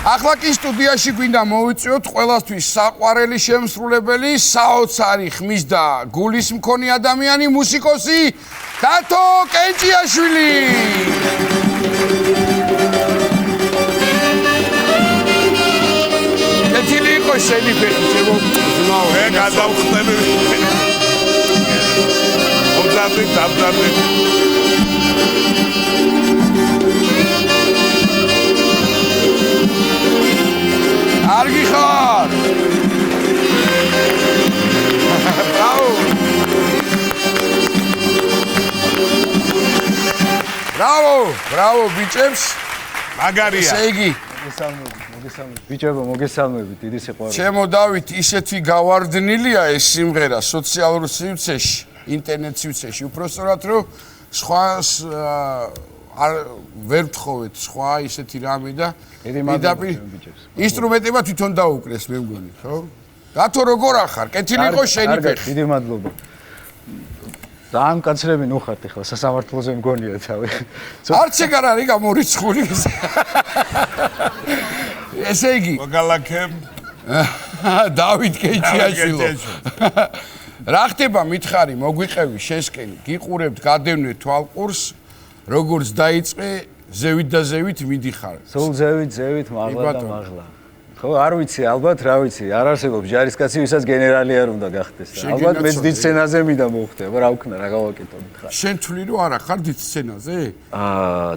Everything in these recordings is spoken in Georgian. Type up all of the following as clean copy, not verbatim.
ახლა კი სტუდიაში გვინდა მოვიწვიოთ ყველასთვის საყვარელი შემსრულებელი, საოცარი ხმის და გულის მქონე ადამიანი, მუსიკოსი დათო კენჭიაშვილი. კეთილი იყო შენი ფეხი, ჩემო. მე გადავხტები. დავდაბი. კარგი ხარ? ბრავო. ბრავო ბიჭებს. მაგარია. ესე იგი, მოგესალმებით, დიდი სიყვარული. ჩემო დავით, ისეთი გავარდნილია ეს სიმღერა სოციალურ სივრცეში, ინტერნეტ სივრცეში, უпростоრად რომ სხვა ვერ ვთხოვეთ სხვა ისეთი რამე და ინსტრუმენტება თვითონ დაუკრეს მე მგონი, ხო? დათო როგორ ახარ? კეთილი იყო შენი ფეხი. დიდი მადლობა. ძალიან კაცრები ნუხართ ახლა სასამართლოზე მგონია თავი. არც ეგ არ არის გამორიცხული. ესე იგი, მოგალაქებ. დავით კენჭიაშვილო. რა ხდება მითხარი, მოგვიყევი შესკენ, გიყურებთ, გადევნეთ თვალყურს, როგორც დაიწყე ზევით და ზევით მიდიხარ. სულ ზევით, მაღლა და მაღლა. ხო, არ ვიცი, ალბათ რა ვიცი, არ არსებობს ჯარისკაცი, ვისაც გენერალი არ უნდა გახდეს. ალბათ მეც დიდ სცენაზე მინდა მოვხდება, რა ვქნა, რა გავაკეთო მითხარ. შენ თვლი რომ არა ხარ დიდ სცენაზე?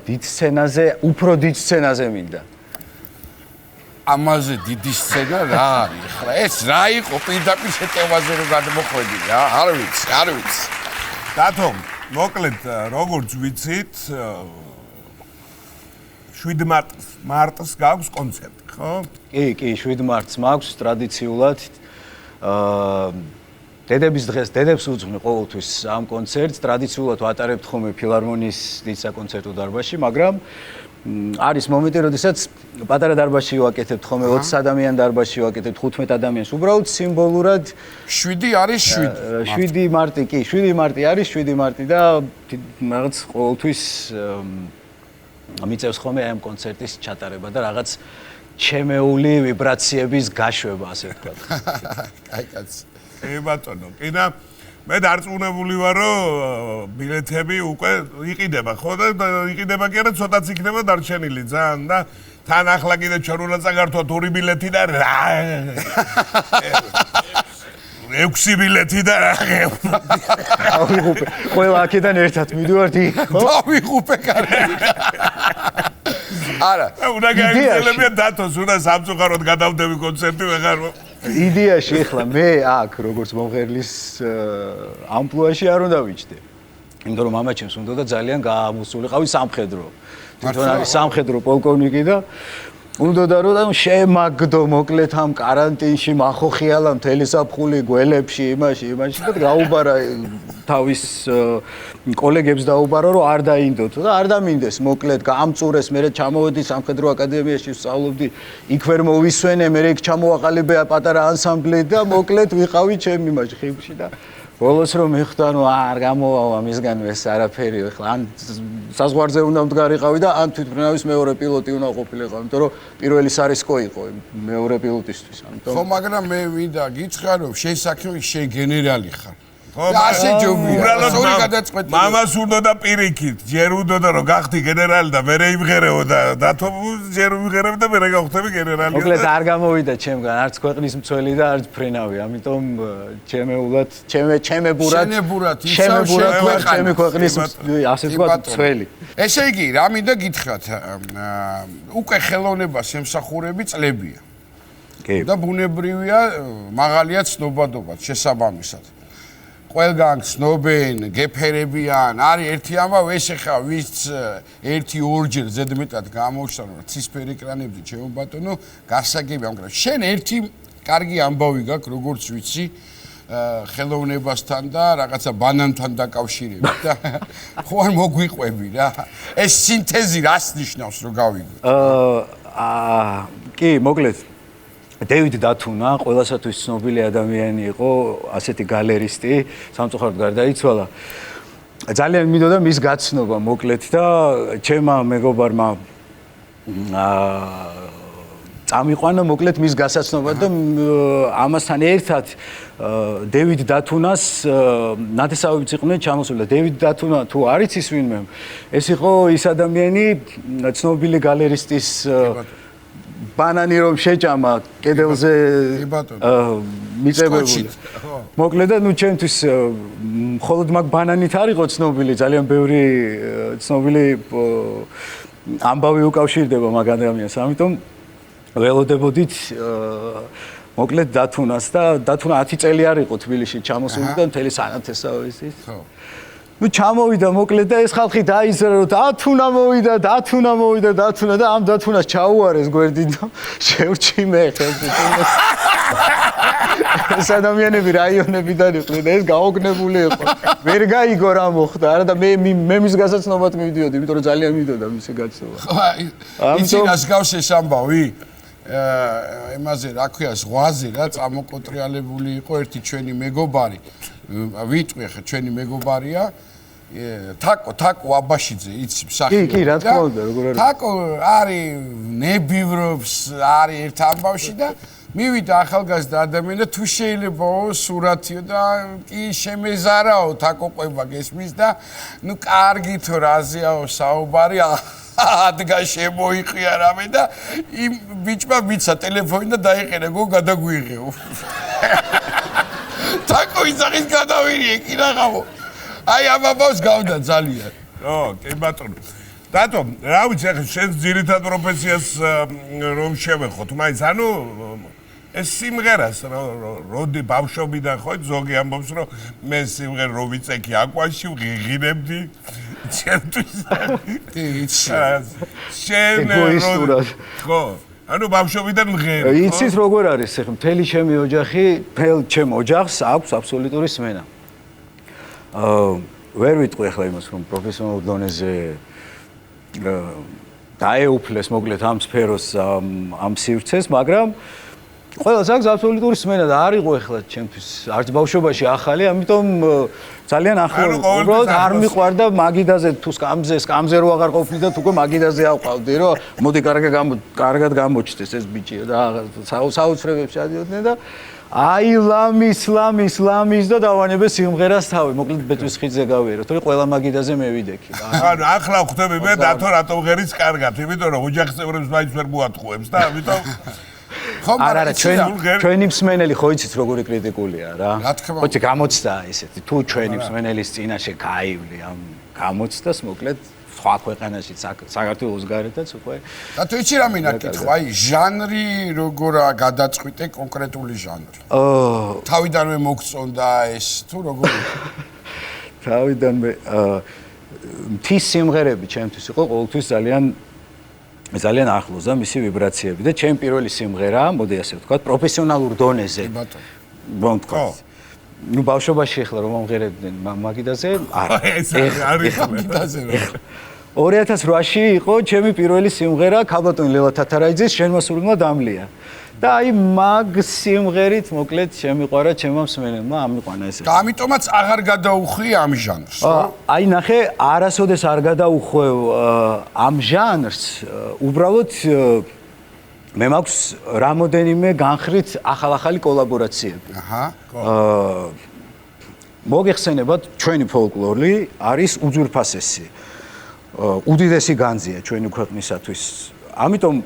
დიდ სცენაზე, უფრო დიდ სცენაზე მინდა. ამაზე დიდი სცენა რა არის? ხა ეს რა იყო პირდაპირ შეტევაზე რომ გადმოხვედი რა? არ ვიცი. დათო, მოკლედ, როგორც ვიცით, 7 მარტს გაქვს კონცერტი, ხო? კი, 7 მარტს მაქვს ტრადიციულად. დედების დღეს დედებს უძღვნი ყოველთვის ამ კონცერტს, ტრადიციულად ვატარებთ ხოლმე ფილარმონიის დიდ საკონცერტო დარბაზში, მაგრამ არის მომენტი, როდესაც პატარა დარბაზში ვაკეთებთ ხოლმე 20 ადამიან დარბაზში ვაკეთებთ 15 ადამიანს. უბრალოდ სიმბოლურად 7 არის 7. 7 მარტი კი, 7 მარტი არის 7 მარტი და რაღაც ყოველთვის მიწევს ხოლმე ამ კონცერტის ჩატარება და რაღაც ჩემეული ვიბრაციების გაშვება, ასე ვთქვათ. აი კაცი. ბატონო, კიდე მე დარწმუნებული ვარ, რომ ბილეთები უკვე იყიდება, ხო და იყიდება კი არა, ცოტაც იქნება დარჩენილი ძალიან და თან ახლა კიდე ჩვენ უნდა წაგართვათ 2 ბილეთი და რა 6 ბილეთი და რა ავიღუპე. ყველა აქედან ერთად მიდივართ, ხო? დავიღუპე კარგი. არა. უნდა გაიგრძელებია დათოს, უნდა სამწუხაროდ გადავდები კონცერტი ვეღარ. იდეაში ახლა მე აქ როგორც მომღერლის ამპლუაში არ უნდა ვიჯდე. იმიტომ რომ მამაჩემს უნდა და ძალიან გაამოსულიყავი სამხედრო. თვითონ არის სამხედრო პოლკოვნიკი და უნდა და რომ შემაგდო მოკლედ ამ კარანტინში მახოხიალა მთელი საფხული გველებში იმაში და გაუბარა თავის კოლეგებს დაუბარა რომ არ დაინდოთ და არ დამინდეს მოკლედ გაამწურეს მე ჩამოვედი სამხედრო აკადემიაში ვსწავლობდი იქ ვერ მოვისვენე მე იქ ჩამოვაყალიბე პატარა ანსამბლი და მოკლედ ვიყავი ჩემი იმაში ხიფში და ბოლოს რომ მიხდა რომ არ გამოვავა მისგან ეს არაფერი ახლა ან საზღვარზე უნდა მდგარიყავი და ან თვითმფრინავის მეორე პილოტი უნდა ყოფილიყო იმიტომ რომ პირველი სარისკო იყო მეორე პილოტისთვის ამიტომ ხო მაგრამ მე ვიდა გიცხარ რომ შენ საქმე შენ გენერალი ხარ ასე ჯობია სული გადაწყვეტილი მამას უნდა და პირიქით ჯერ უნდა და რომ გახდი გენერალი და მე იმღერეო და დათო ჯერ ვიღერებ და მე გავხდები გენერალი მოკლედ არ გამოვიდა ჩემგან არც ქვეყნის მცველი და არც ფრენავი ამიტომ ჩემეულად ჩემებურად ჩემი ქვეყნის ასე ვთქვათ მცველი ესე იგი რა მინდა გითხრათ უკვე ხელოვნებას ემსახურები წლებია კი და ბუნებრივია მაღალია ცნობადობა შესაბამისად ყველგან ცნობენ, გეფერებიან, არის ერთი ამბავი, ეს ხა ვის ერთი ორჯერ ზედმეტად გამოჩნდა რომ ცისფერ ეკრანებზე ჩემო ბატონო, გასაგებია, მაგრამ შენ ერთი კარგი ამბავი გაქვს, როგორც ვიცი, ხელოვნებასთან და რაღაცა ბანანთან დაკავშირებით და ხო არ მოგვიყვები რა. ეს სინთეზი რას ნიშნავს რომ გავიგო? კი, მოკლედ დევიდ დათუნა ყველასათვის ცნობილი ადამიანი იყო, ასეთი გალერისტი, სამწუხაროდ გარდაიცვალა. ძალიან მინდოდა მის გაცნობა მოკლედ და ჩემმა მეგობარმა წამიყვანა მოკლედ მის გასაცნობად და ამასთან ერთად დევიდ დათუნას ნათესავებიც იყვნენ ჩამოსული და დევიდ დათუნა თუ არ იცის ვინმე ეს იყო ის ადამიანი ცნობილი გალერისტის ბანანი რომ შეჭამა კედელზე მიწებებული მოკლედ და ნუ ჩემთვის მხოლოდ მაგ ბანანით არ იყო ცნობილი ძალიან ბევრი ცნობილი ამბავი უკავშირდება მაგ ადამიანს ამიტომ ველოდებოდით მოკლედ დათუნას და დათუნა 10 წელი არ იყო თბილისში ჩამოსული და მთელი სანათესავებისთვის ხო ნუ ჩამოვიდა მოკლედ და ეს ხალხი დაიზრა რომ დათუნა მოვიდა და ამ დათუნას ჩაუარეს გვერდი და შევრჩიმე ხელს ეს ადამიანები რაიონებიდან იყვნენ და ეს გაოგნებული იყო ვერ გაიგო რა მოხდა არა და მე მის გასაცნობად მივიდიოდი იმიტომ რომ ძალიან მიდოდა მისი გაცნობა იცი რას გავს ეს ამბავი ემაზე რა ქვია ზღვაზე რა წამოკოტრიალებული იყო ერთი ჩვენი მეგობარი ვიტყვი ხა ჩვენი მეგობარია თაკო აბაშიძე იცი მსახიობი კი რა თქმა უნდა როგორ არის თაკო არის ნებივრობს არის ერთ ამბავში და მივიდა ახალგაზრდა ადამიანი და თუ შეიძლებაო სურათიო და კი შემეზარაო თაკო ყვება გესმის და ნუ კარგი თუ რაზეაო საუბარი ადგა შემოიყია რამე და იმ ბიჭმა მიცა ტელეფონი და დაიყენა გო გადაგვიღეო თაკო ისახის გადავირიე კი რაღაცო აი ამბავს გავდა ძალიან ო კი ბატონო დათო რა ვიცი ახლა შენ ძირითად პროფესიას რომ შევეხოთ მაინც ანუ ეს სიმღერას როდი ბავშვობიდან ხო ზოგი ამბობს რომ მე სიმღერა რო ვიცექი აკვაში ვღიღინებდი ჩემთვის შენ ხო ანუ ბავშვობიდან მღერი იცით როგორ არის ეხლა მთელი ჩემი ოჯახი მთელ ჩემ ოჯახს აქვს აბსოლუტური სმენა ვერ ვიტყვი ახლა იმას რომ პროფესიონალურ დონეზე დაეუფლეს მოკლედ ამ სფეროს ამ სივრცეს მაგრამ ყველას აქვს აბსოლუტური სმენა და არ იყო ახლა ჩემთვის არც ბავშვობაში ახალი ამიტომ ძალიან ახლო უბრალოდ არ მიყვარდა მაგიდაზე თუ სკამზე რო აღარ ყოფნი და თუკო მაგიდაზე ავყავდი რომ მოდი კარგად გამოჩნდეს ეს ბიჭი და საოცრებებს შედიოდნენ და აი ლამის და დავანებე სიმღერას თავი მოკლედ ბეწვის ხიდზე გავიეროთ თორე ყველა მაგიდაზე მე ვიდექი ანუ ახლა ხვდები მე დათო რატომ ღერიც კარგად იმიტომ რომ ოჯახის წევრებს მაინც ვერ მოატყუებს და ამიტომ არა ჩვენი მსმენელი ხო იცით როგორი კრიტიკულია რა ხო გამოცდა ესეთი თუ ჩვენი მსმენელის წინაშე გაივლი ამ გამოცდას მოკლედ სხვა ქვეყანაში საქართველოს გარეთაც უკვე და თუ იცი რა მინაკითხვა აი ჟანრი როგორა გადაწყვიტე კონკრეტული ჟანრი თავიდანვე მოგწონდა ეს თუ როგორი თავიდანვე მთის სიმღერები ჩემთვის იყო ყოველთვის ძალიან ახლოს და მისი ვიბრაციები და ჩემი პირველი სიმღერა მოდი ასე ვთქვათ პროფესიონალურ დონეზე ბატონო ვთქვათ ნუ ბავშვობაში ახლა რომ მომღერებდნენ მაგიდაზე არა მაგიდაზე 2008-ში იყო ჩემი პირველი სიმღერა ქალბატონი ლელა თათარაიძის შენმა სულმა დამლია და აი მაგ სიმღერით მოკლედ შემიყვარა ჩემმა მსმენელმა ამიყვანა ეს და ამიტომაც აღარ გადაუხვი ამ ჟანრს ხო აი ნახე არასოდეს არ გადაუხვევ ამ ჟანრს უბრალოდ მე მაქვს რამოდენიმე განხრით ახალ-ახალი კოლაბორაციები აჰა მოგეხსენებათ ჩვენი ფოლკლორი არის უძვირფასესი უდიდესი განძია ჩვენი ქვეყნისათვის ამიტომ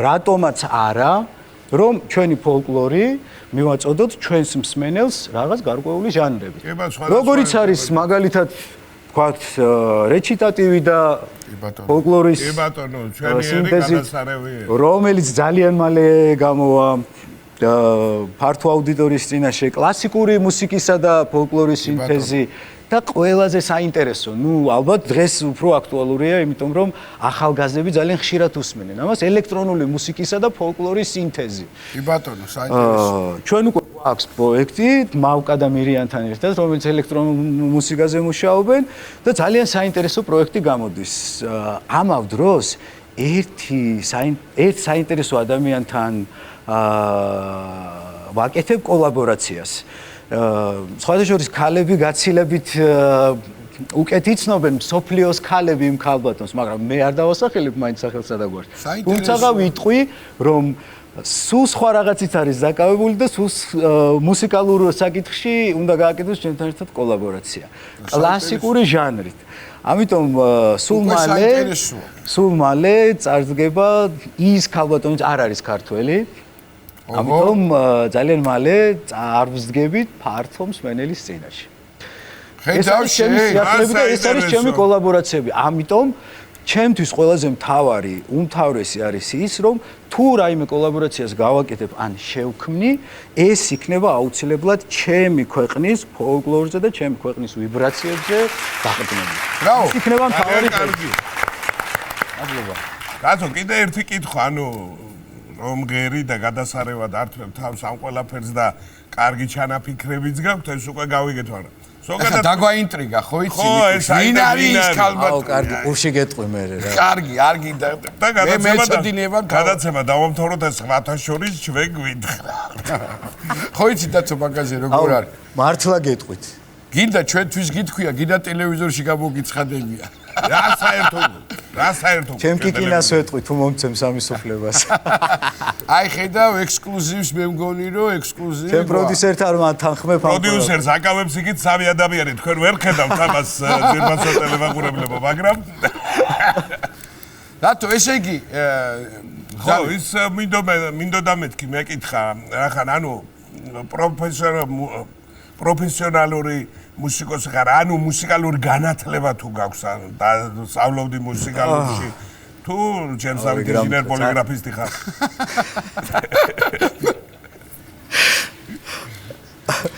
რატომაც არა რომ ჩვენი ფოლკლორი მივაწოდოთ ჩვენს მსმენელს რაღაც გარკვეული ჟანრებით როგორიც არის მაგალითად ვთქვათ რეჩიტატივი და ფოლკლორის სინთეზი რომელიც ძალიან მალე გამოვა ფართო აუდიტორიის წინაშე კლასიკური მუსიკისა და ფოლკლორის სინთეზი და ყველაზე საინტერესო, ნუ ალბათ დღეს უფრო აქტუალურია, იმიტომ რომ ახალგაზრდები ძალიან ხშირად უსმენენ ამას ელექტრონული მუსიკისა და ფოლკლორის სინთეზი. კი ბატონო, საინტერესო. ჩვენ უკვე აქვს პროექტი მავკა და მირიანთან ერთად, რომელიც ელექტრონულ მუსიკაზე მუშაობენ და ძალიან საინტერესო პროექტი გამოდის. ამავ დროს ერთ საინტერესო ადამიანთან ვაკეთებ კოლაბორაციას. სხვადასხვა ქალები გაცილებით უკეთ იცნობენ სოფლიოს ქალები იმ ქალბატონს, მაგრამ მე არ დავასახელებ მაინც სახელსა და გვარს. თუმცა ვიტყვი, რომ სულ სხვა რაღაცით არის დაკავებული და სულ მუსიკალურ საკითხში უნდა გააკეთოს ჩემთან ერთად კოლაბორაცია. კლასიკური ჟანრით. ამიტომ სულ მალე წარდგება ის ქალბატონი არ არის ქართველი. ამიტომ ძალიან მალე წარვსდგებით ფართო მსმენელის წინაშე. ეს არის ჩემი სიახლეები და ეს არის ჩემი კოლაბორაციები. ამიტომ ჩემთვის ყველაზე უმთავრესი არის ის, რომ თუ რაიმე კოლაბორაციას გავაკეთებ ან შევქმნი, ეს იქნება აუცილებლად ჩემი ქვეყნის ფოლკლორზე და ჩემი ქვეყნის ვიბრაციებზე დაყრდნილი. ეს იქნება მთავარი კარგი. მადლობა. კაცო, კიდე ერთი კითხვა, რომ ღერი და გადასარევად ართმევ თავს ამ ყველაფერს და კარგი ჩანაფიქრებიც გაქვთ, ეს უკვე გავიგეთ არა. ზოგადად დაგვაინტრიგა, ხო იცი? ვინ არის ქალბატონი? აუ, კარგი, ყურში გეტყვი მე რა. კარგი, და გადაცემა დავამთავროთ ეს 9-ს შორის ჩვენ გვიდგა. ხო იცი დაცო მაგაზე როგორ არის? მართლა გეტყვით. გინდა ჩვენთვის გითქვია, გინდა ტელევიზორში გამოგიცხადებია. რა საერთო? ჩემ კი კინას ვეტყვი თუ მომცემს ამისოფლებას. აი ხედავ ექსკლუზივს მე მგონი რომ ექსკლუზივი. ჩემ პროდიუსერთან არ თანხმებ ამ. პროდიუსერს აკავებს იქით 3 ადამიანი, თქვენ ვერ ხედავთ ამას ძირფასო ტელემაყურებლებო, მაგრამ რატო ესე იგი ხო ის მინდოდა მეთქი მეკითხა რახან პროფესიონალური მუსიკოსი ხარ, მუსიკალური განათლება თუ გაქვს და სწავლობდი მუსიკალურში თუ ჩემსავით ინჟინერ პოლიგრაფისტი ხარ?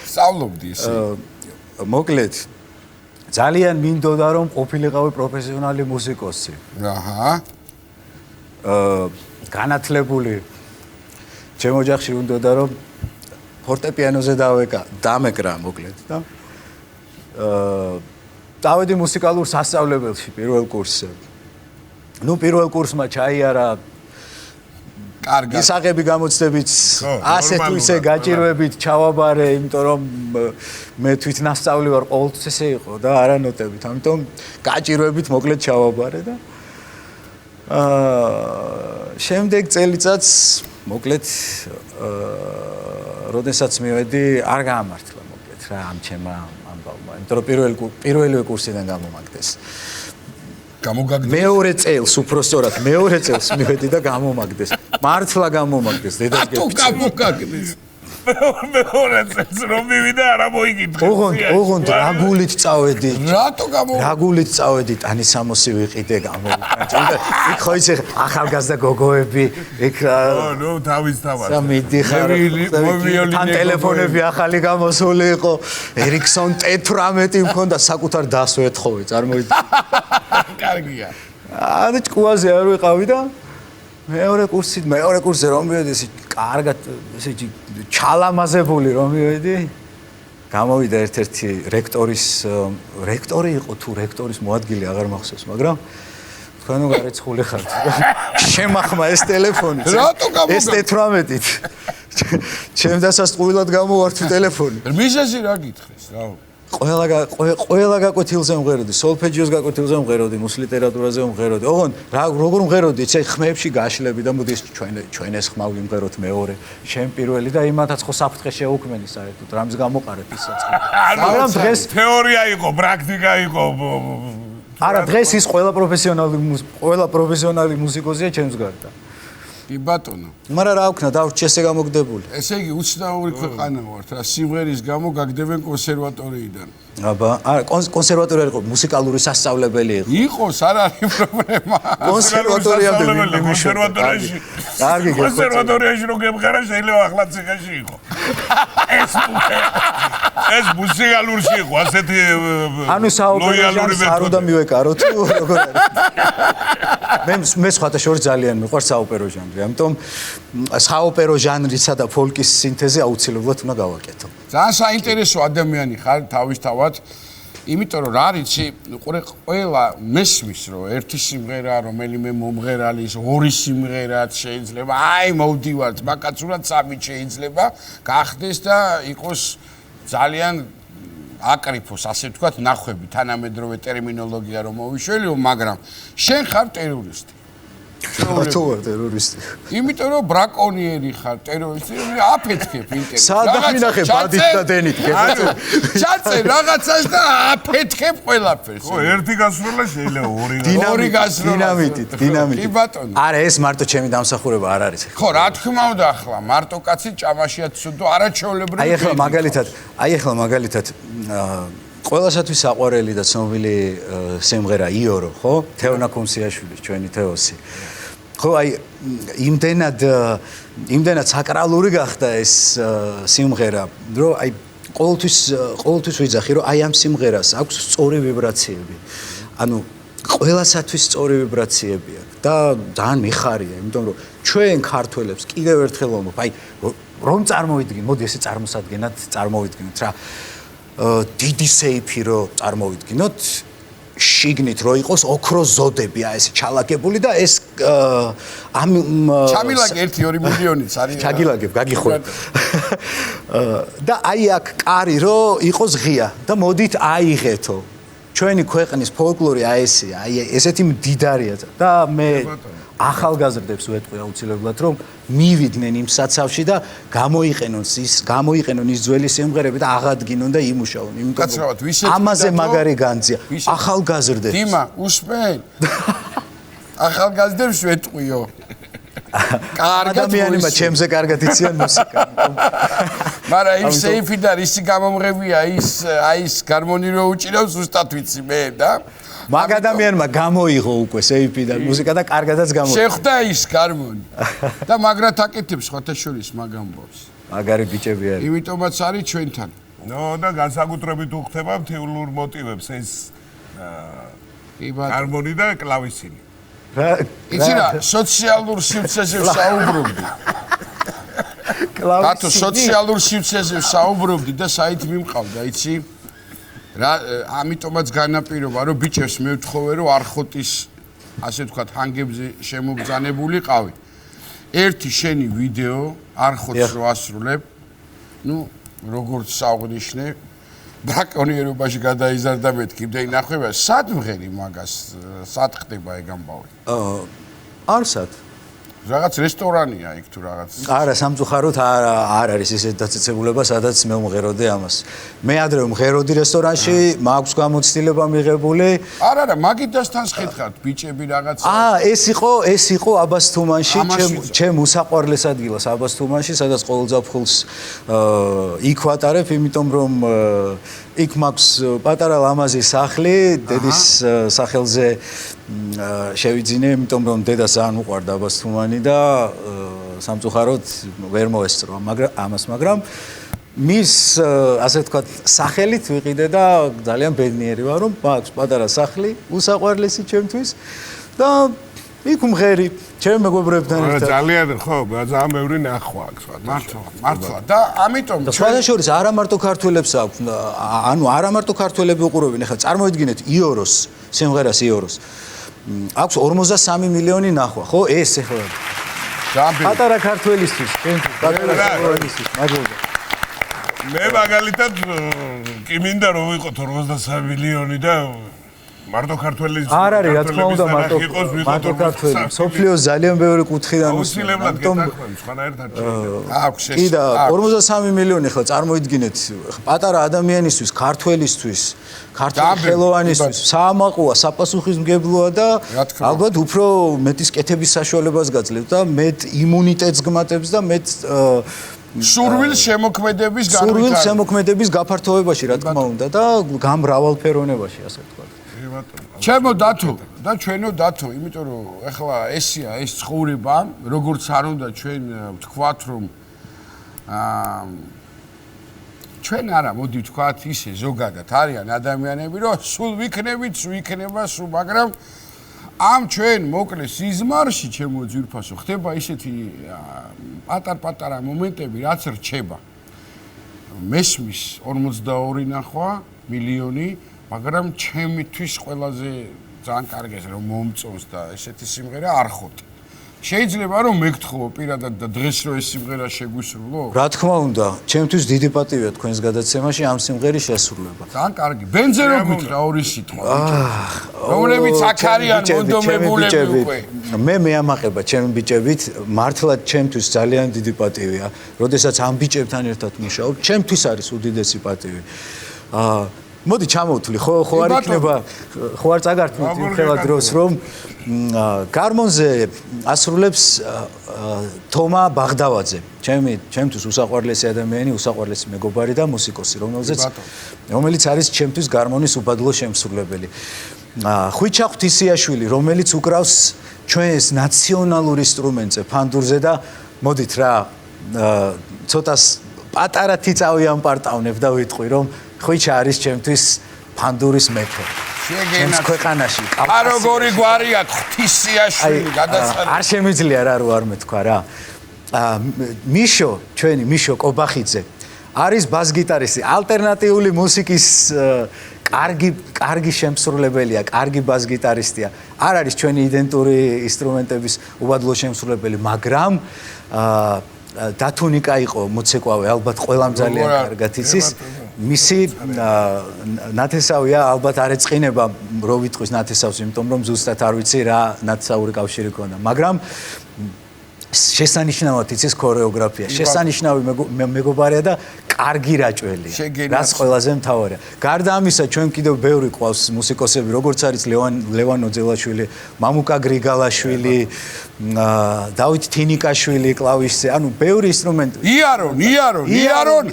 სწავლობდი ესე. მოკლედ ძალიან მინდოდა რომ ყოფილიყავი პროფესიონალი მუსიკოსი. აჰა. განათლებული ჩემ ოჯახში უნდოდა რომ ფორტეპიანოზე დამეკრა მოკლედ და დავედი მუსიკალურ სასწავლებელში პირველ კურსზე. პირველ კურსმა ჩაიარა კარგი ისაღები გამოცდებით ასე თუ ისე გაჭირვებით ჩავაბარე, იმიტომ რომ მე თვით ნასწავლი ვარ, ყოველთვის ესე იყო და არა ნოტებით. ამიტომ გაჭირვებით მოკლედ ჩავაბარე და შემდეგ წელიწადს მოკლედ როდესაც მივედი არ გაამართლა მოკლედ რა ამ ჩემმა ამბავმა, იმიტომ რომ პირველივე კურსიდან გამომაგდეს. მეორე წელს უпростоრად მეორე წელს მივედი და გამომაგდეს. მართლა გამომაგდეს დედას გეფიცი. გამოგაგდეს. მეორე წელს რომ მივიდა არა მოიგითხე. ოღონდ რაგულით წავედი. რატო გამო? რაგულით წავედი ტანისამოსი ვიყიდე გამოვიდა. იქ ხო იცი ახალგაზრდა გოგოები, იქ თავის თავად. მიდიხარ. თან ტელეფონები ახალი გამოსული იყო. Ericsson T18 მქონდა საკუთარ დასს ვეთხოვე, წარმოიდგინე. კარგია. და ჭკუაზე არ ვიყავი და მეორე კურსზე რომ მივედი ესე კარგად ესე ჩალამაზებული რომ მივედი გამოვიდა ერთ-ერთი რექტორი იყო თუ რექტორის მოადგილე აღარ მახსოვს, მაგრამ თქვენ გარეცხული ხართ. შემახმა ეს ტელეფონი. რატო გამოგა? ეს T18-ით. ჩემ დასასწრულად გამოვარ თუ ტელეფონი. მიზეზი რა გითხრეს, რა? ყველა გაკვეთილზე მღეროდი, სოლფეჯიოს გაკვეთილზე მღეროდი, მუსლიტერატურაზე მღეროდი. ოღონდ როგორ მღეროდი, იცი ხმებში გაშლები და მოდი ჩვენ ეს ხმავი მღეროთ მეორე, შენ პირველი და იმათაც ხო საფრთხე შეუქმენი საერთოდ, რამის გამოყარეთ ისაც. მაგრამ დღეს თეორია იყო, პრაქტიკა იყო. არა, დღეს ის ყველა პროფესიონალი მუსიკოსია ჩემს გარდა. კი ბატონო. მაგრამ რა ვქნა, დავრჩი ესე გამოგდებული. ესე იგი უცნაური ქვეყანა ვართ რა, სიმღერის გამო გაგდებენ კონსერვატორიიდან. აბა, არა, კონსერვატორია იყო, მუსიკალური სასწავლებელი იყო. იყოს, არ არის პრობლემა. კონსერვატორიამდე კონსერვატორიაში. კარგი, კონსერვატორიაში რო გემღერა შეიძლება ახლა ციხეში იყო. ეს მუსიკალურში იყო, ასეთი ანუ საოპერო არ უნდა მივეკარო თუ როგორ არის. მე სხვათა შორის ძალიან მიყვარს საოპერო ჟანრი, ამიტომ საოპერო ჟანრისა და ფოლკის სინთეზი აუცილებლად უნდა გავაკეთო. ძალიან საინტერესო ადამიანი ხარ თავისთავად, იმიტომ რომ რა რიცი, ყველა მესმის რომ ერთი სიმღერა რომელიმე მომღერალის, ორი სიმღერაც შეიძლება, აი მოვდივართ, მაგაცურად სამი შეიძლება გახდეს და იყოს ძალიან აკრიფოს, ასე ვთქვათ, ნახვები, თანამედროვე ტერმინოლოგია რომ მოვიშველიო, მაგრამ შენ ხარ ტერორისტი. რატო ვარ ტერორისტი? იმიტომ რომ ბრაკონიერი ხარ, ტერორისტი, აფეთქებ ინტერნეტს. სადა მინახე ბადით და დენით, ჩაწე რაღაცას და აფეთქებ ყველაფერს. ხო, ერთი გასროლა შეიძლება ორი გასროლა. დინამიტი. კი ბატონო. არა, ეს მარტო ჩემი დამსახურება არ არის. ხო, რა თქმა უნდა, ახლა მარტო კაცი ჭამაშია ცუდო, არაჩვეულებრივი. აი ახლა მაგალითად ყველასათვის საყვარელი და ცნობილი სიმღერა იორო, ხო? თეონა კუმსიაშვილის, ჩვენი თეოსი. ხო, აი იმდენად საკრალური გახდა ეს სიმღერა, რომ აი ყოველთვის ვიძახი, რომ აი ამ სიმღერას აქვს სწორი ვიბრაციები. ანუ ყველასათვის სწორი ვიბრაციები აქვს და ძალიან მიხარია, იმიტომ რომ ჩვენ ქართველებს კიდევ ერთხელ ვამბობ, აი რომ წარმოვიდგინოთ, მოდი ესე წარმოვიდგინოთ რა. დიდი სეიფი რო წარმოვიდგინოთ, შიგნით რო იყოს ოქროს ზოდები, აი ესე ჩალაგებული და ეს ამ ჩამილაგ 1-2 მილიონიც არის. ჩაგილაგებ, გაგიხურებ. და აი აქ კარი რო იყოს ღია და მოდით აიღეთო. ჩვენი ქვეყნის ფოლკლორი აი ესეა, აი ესეთი მდიდარია და მე ახალგაზრდებს ვეტყვი აუცილებლად რომ მივიდნენ იმ საცავში და გამოიყენონ ის ძველი სიმღერები და აღადგინონ და იმუშაონ. იმიტომ რომ ამაზე მაგარი განძია. ახალგაზრდებს. დიმა, უსმენ? ახალგაზრდებს ვეტყვიო. კარგად ადამიანებმა ჩემზე კარგად იციან მუსიკა. მაგრამ იმ სეიფი და ისი გამომღებია ის გარმონი რო უჭირავს ზუსტად ვიცი მე და მაგ ადამიანმა გამოიღო უკვე სეიფიდან მუსიკა და კარგადაც გამოიღო. შეხვდა ის გარმონი. და მაგრად აკეთებს სხვათა შორის მაგ ამბავს. მაგარი ბიჭები არის. იმიტომაც არის ჩვენთან. ნო და განსაკუთრებით უხდება მთიულურ მოტივებს ეს ჰარმონი და კლავისინი. იცი რა, სოციალურ სივრცეზე ვსაუბრობდი. ბატო, სოციალურ სივრცეზე ვსაუბრობდი და საით მიმყავდა, იცი? რა, ამიტომაც განაპირობა, რომ ბიჭებს მევთხოვე, რომ არხოტის, ასე ვთქვათ, ჰანგებზე შემობძანებულიყავი. ერთი შენი ვიდეო არხოტს რო ასრულებ, ნუ როგორც საღვნიშნე, ბრაკონიერობაში გადაიზარდა მეთქი, იმდენი ნახვებია, სად მღერი მაგას, სად ხდება ეგ ამბავი? არსად. რაღაც რესტორანია იქ თუ რაღაც. არა, სამწუხაროდ არ არის ისეთ დაწესებულება, სადაც მე ვმღეროდი ამას. მე ადრე ვმღეროდი რესტორანში, მაქვს გამოცდილება მიღებული. არა, მაგიდასთან შეხეთ, ბიჭები რაღაცა. ეს იყო აბას თუმანში, ჩემ უსაყვარლეს ადგილას აბას თუმანში, სადაც ყოველ ზაფხულს იქ ვატარებ, იმიტომ რომ იქ მაქვს პატარა ლამაზი სახლი, დედის სახელზე შევიძინე, იმიტომ რომ დედას ძალიან უყვარდა აბას თუმანი და სამწუხაროდ ვერ მოესწრო მაგრამ მის ასე ვთქვათ სახელით ვიყიდე და ძალიან ბედნიერი ვარ რომ მაქვს პატარა სახლი, უსაყვარლესი ჩემთვის და იქ ვმღერი ჩემ მეგობრებთან ერთად. ძალიან ხო, ძალიან ბევრი ნახვა აქვს. მართლა და ამიტომ სხვადასხვა არა მარტო ქართველებს აქვს, ანუ არა მარტო ქართველები უყურებენ, ახლა წარმოვიდგინეთ იოროს, სიმღერას იოროს. აქვს 53 მილიონი ნახვა, ხო? ეს ახლა პატარა ქართველისთვის, ჩემთვის, პატარა ქართველისთვის, მადლობა. მე მაგალითად კი მინდა რომ ვიყოთ 53 მილიონი და მარტო ქართველის არ არის რა თქმა უნდა მარტო ქართველი სოფლიოს ძალიან ბევრი კუთხიდან აუცილებლად გეთანხმები სხვანაირად აქვს ეს კი და 53 მილიონი ხო წარმოიდგინეთ პატარა ადამიანისთვის ქართველისთვის ქართული ხელოვანისთვის საამაყოა საპასუხისმგებლოა და ალბათ უფრო მეტის კეთების საშუალებას გაძლევს და მეტ იმუნიტეტს გმატებს და მეტ სურვილ შემოქმედების გაფართოებაში რა თქმა უნდა და გამრავალფეროვნებაში ასე ვთქვათ ჩემო დათო და ჩვენო დათო, იმიტომ რომ ეხლა ესია ეს ცხოვრება, როგორც არ უნდა ჩვენ ვთქვათ, რომ ჩვენ არა, მოდი ვთქვათ ისე ზოგადად არიან ადამიანები, რომ სულ ვიქნებით, სულ იქნება, სულ, მაგრამ ამ ჩვენ მოკლე სიზმარში ჩემო ძვირფასო ხდება ისეთი პატარ-პატარა მომენტები, რაც რჩება. მესმის 42 ნახვა მილიონი მაგრამ ჩემთვის ყველაზე ძალიან კარგია რომ მომწონს და ესეთი სიმღერა არხოტი. შეიძლება რომ მეკითხო პირადად და დღეს რო ეს სიმღერა შეგვისრულო? რა თქმა უნდა, ჩემთვის დიდი პატივია თქვენს გადაცემაში ამ სიმღერის შესრულება. ძალიან კარგი. ბენზე რო გითხრა ორი სიტყვა. რომლებიც აქ არიან მონდომებულები უკვე. მე მეამაყება ჩემი ბიჭებით, მართლაც ჩემთვის ძალიან დიდი პატივია, როდესაც ამ ბიჭებთან ერთად მუშაობ, ჩემთვის არის უდიდესი პატივი. მოდი ჩამოვთვლი, ხო არ იქნება, ხო არ წაგართმევთ იმ ხელა დროს, რომ გარმონზე ასრულებს თომა ბაღდავაძე, ჩემთვის უსაყვარლესი ადამიანი, უსაყვარლესი მეგობარი და მუსიკოსი, რომელიც არის ჩემთვის გარმონის უბადლო შემსრულებელი. ხვიჩა ღვთისიაშვილი, რომელიც უკრავს ჩვენს ნაციონალურ ინსტრუმენტზე, ფანდურზე და მოდით რა, ცოტას პატარა თიწავი ამპარტავნებ და ვიტყვი, რომ ხვიჩა არის ჩემთვის ფანდურის მეფე. შეგენაც ქვეყანაში. ა როგორი გვარი აქვს ღვთისიაშვილი, გადაწყალი. არ შემიძლია რა რო არ მეთქვა რა. მიშო, ჩვენი მიშო კობახიძე არის ბას-გიტარისტი, ალტერნატიული მუსიკის კარგი შემსრულებელია, კარგი ბას-გიტარისტია. არ არის ჩვენი იდენტური ინსტრუმენტების უბადლო შემსრულებელი, მაგრამ დათუნიკა იყო მოცეკვავე, ალბათ ყველამ ძალიან კარგად იცის. მისი ნათესავია, ალბათ არ ეწყინება რო ვიტყვის ნათესავს, იმიტომ რომ ზუსტად არ ვიცი რა ნათესაური კავშირი ქონდა, მაგრამ შესანიშნავად იცის ქორეოგრაფია, შესანიშნავი მეგობარია და კარგი რაჭველია. რაც ყველაზე მთავარია. გარდა ამისა, ჩვენ კიდევ ბევრი ყავს მუსიკოსები, როგორც არის ლევან ოძელაშვილი, მამუკა გრიგალაშვილი, დავით თინიკაშვილი კლავიშზე, ანუ ბევრი ინსტრუმენტი. იერონ,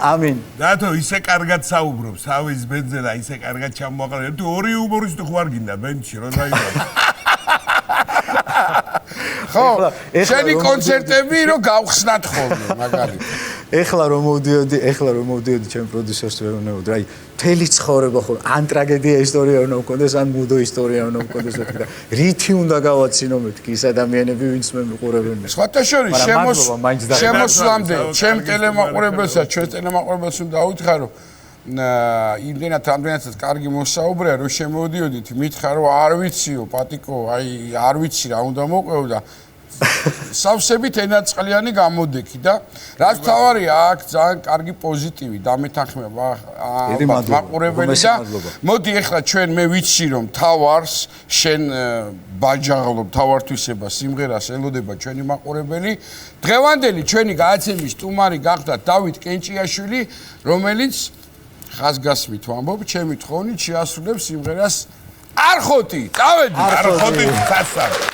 ამინ. რატო ისე კარგად საუბრობს, თავის ბენდზე და ისე კარგად ჩამოაყალიბა. თუ ორი უმორისტი ხო არ გინდა ბენდში, რომ დაიბადა. ხო, შენი კონცერტები რო გავხსნათ ხოლმე, მაგალითად. ეხლა რომ მოვდიოდი ჩემ პროდიუსერს ვეუბნებოდი, აი, მთელი ცხოვრება ხო ან ტრაგედია ისტორია უნდა მქონდეს, ან მუდო ისტორია უნდა მქონდეს და რითი უნდა გავაცინო მეთქი ის ადამიანები, ვინც მე მიყურებენ. სხვათა შორის შემოსვლამდე ჩემ ტელემაყურებელსა, ჩვენ ტელემაყურებელს უნდა დავითხარო, იმდენად ამდენადაც კარგი მოსაუბრეა, რომ შემოვდიოდით, მითხრა რომ არ ვიციო, პატიკო, აი არ ვიცი რა უნდა მოყვეო და სავსებით ენაწყლიანი გამოდექი და რაც თავარია აქ ძალიან კარგი პოზიტივი დამეთანხმება მაყურებელი და მოდი ეხლა ჩვენ მე ვიცი რომ თავარს შენ ბაჯაღლობ თავართვისება სიმღერას ელოდება ჩვენი მაყურებელი დღევანდელი ჩვენი გადაცემის სტუმარი გახდა დავით კენჭიაშვილი რომელიც ხაზგასმით ვამბობ ჩემი თხოვნით შეასრულებს სიმღერას არხოტი წავედი არხოტი სასწავლო